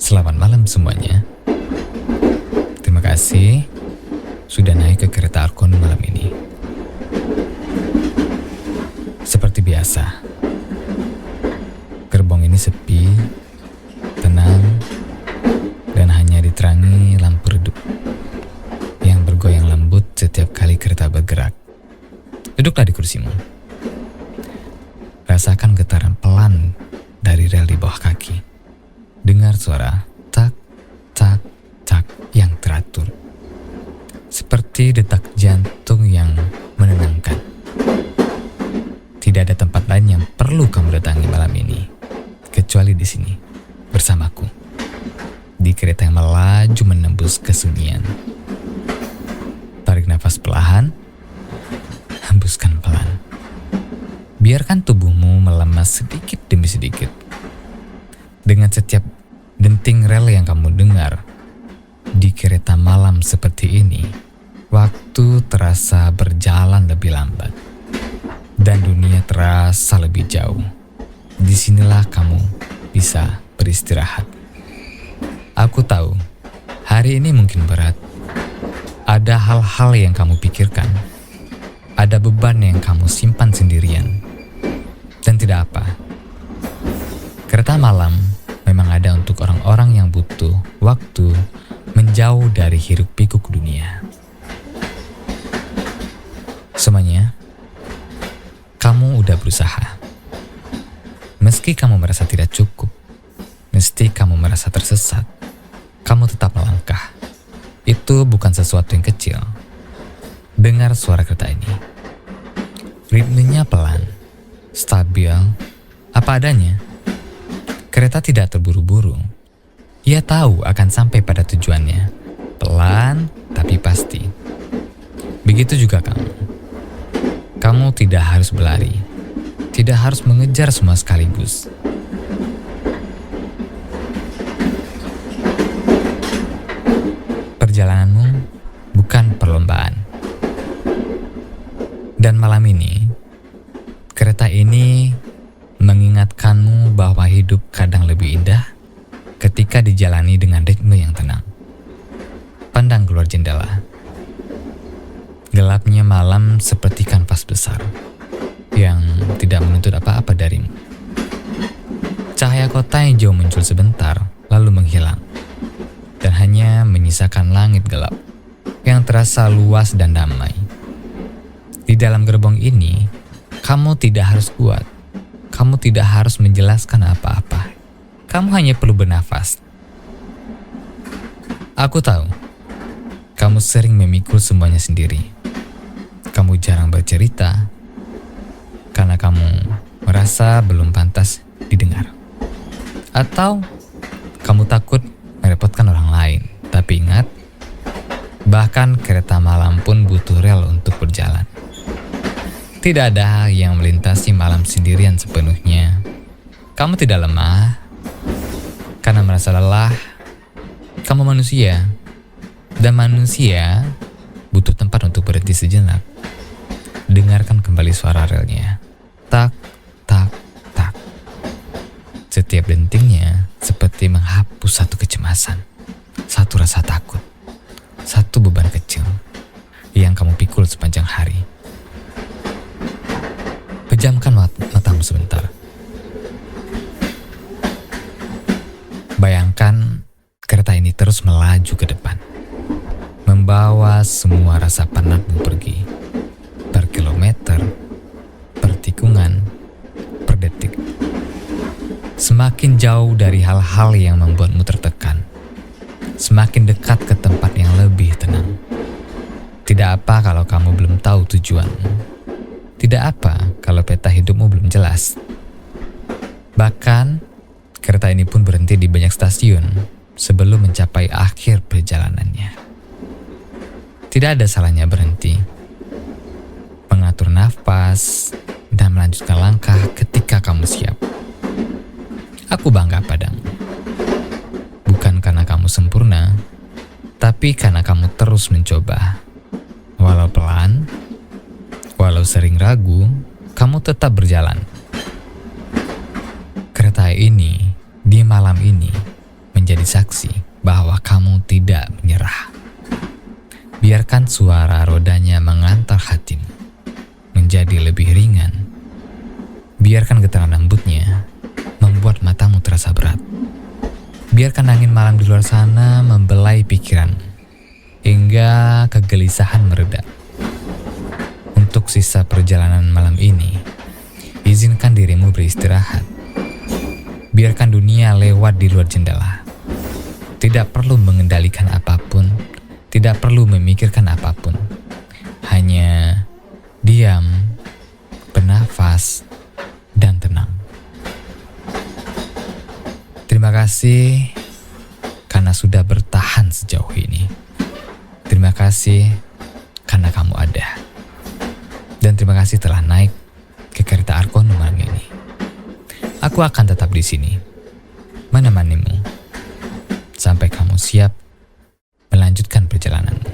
Selamat malam semuanya. Terima kasih sudah naik ke kereta Arkon malam ini. Seperti biasa, gerbong ini sepi, tenang, dan hanya diterangi lampu redup yang bergoyang lembut setiap kali kereta bergerak. Duduklah di kursimu. Rasakan getaran pelan dari rel di bawah kaki. Dengar suara tak, tak, tak yang teratur. Seperti detak jantung yang menenangkan. Tidak ada tempat lain yang perlu kamu datangi malam ini, kecuali di sini, bersamaku. Di kereta yang melaju menembus kesunyian. Tarik nafas perlahan, hembuskan pelan. Biarkan tubuhmu melemah sedikit demi sedikit. Dengan setiap denting rel yang kamu dengar, di kereta malam seperti ini, waktu terasa berjalan lebih lambat. Dan dunia terasa lebih jauh. Disinilah kamu bisa beristirahat. Aku tahu, hari ini mungkin berat. Ada hal-hal yang kamu pikirkan. Ada beban yang kamu simpan sendirian. Dan tidak apa. Kereta malam memang ada untuk orang-orang yang butuh waktu menjauh dari hiruk-pikuk dunia. Semuanya, kamu udah berusaha. Meski kamu merasa tidak cukup, meski kamu merasa tersesat, kamu tetap melangkah. Itu bukan sesuatu yang kecil. Dengar suara kereta ini. Ritmenya pelan, stabil, apa adanya. Kereta tidak terburu-buru. Ia tahu akan sampai pada tujuannya. Pelan tapi pasti. Begitu juga kamu. Kamu tidak harus berlari. Tidak harus mengejar semua sekaligus. Perjalananmu bukan perlombaan. Dan malam ini, kereta ini mengingatkanmu bahwa hidup kadang lebih indah ketika dijalani dengan ritme yang tenang. Pandang keluar jendela. Gelapnya malam seperti kanvas besar yang tidak menuntut apa-apa darimu. Cahaya kota yang jauh muncul sebentar lalu menghilang dan hanya menyisakan langit gelap yang terasa luas dan damai. Di dalam gerbong ini, kamu tidak harus kuat. Kamu tidak harus menjelaskan apa-apa. Kamu hanya perlu bernafas. Aku tahu, kamu sering memikul semuanya sendiri. Kamu jarang bercerita, karena kamu merasa belum pantas didengar. Atau kamu takut merepotkan orang lain. Tapi ingat, bahkan kereta malam pun butuh rel untuk berjalan. Tidak ada yang melintasi malam sendirian sepenuhnya. Kamu tidak lemah karena merasa lelah. Kamu manusia, dan manusia butuh tempat untuk berhenti sejenak. Dengarkan kembali suara relnya. Tak, tak, tak. Setiap dentingnya seperti menghapus satu kecemasan, satu rasa takut, satu beban kecil yang kamu pikul sepanjang hari. Pejamkan matamu sebentar. Bayangkan kereta ini terus melaju ke depan, membawa semua rasa penatmu pergi, per kilometer, per tikungan, per detik. Semakin jauh dari hal-hal yang membuatmu tertekan, semakin dekat ke tempat yang lebih tenang. Tidak apa kalau kamu belum tahu tujuanmu. Tidak apa kalau peta hidupmu belum jelas. Bahkan, kereta ini pun berhenti di banyak stasiun sebelum mencapai akhir perjalanannya. Tidak ada salahnya berhenti, mengatur nafas, dan melanjutkan langkah ketika kamu siap. Aku bangga padamu. Bukan karena kamu sempurna, tapi karena kamu terus mencoba. Walau pelan, walau sering ragu, kamu tetap berjalan. Kereta ini, di malam ini, menjadi saksi bahwa kamu tidak menyerah. Biarkan suara rodanya mengantar hatimu menjadi lebih ringan. Biarkan getaran lembutnya membuat matamu terasa berat. Biarkan angin malam di luar sana membelai pikiranmu hingga kegelisahan mereda. Untuk sisa perjalanan malam ini, izinkan dirimu beristirahat. Biarkan dunia lewat di luar jendela. Tidak perlu mengendalikan apapun, tidak perlu memikirkan apapun. Hanya diam, bernafas, dan tenang. Terima kasih karena sudah bertahan sejauh ini. Terima kasih karena kamu ada. Dan terima kasih telah naik ke kereta Arkono malam ini. Aku akan tetap di sini, menemanimu sampai kamu siap melanjutkan perjalananmu.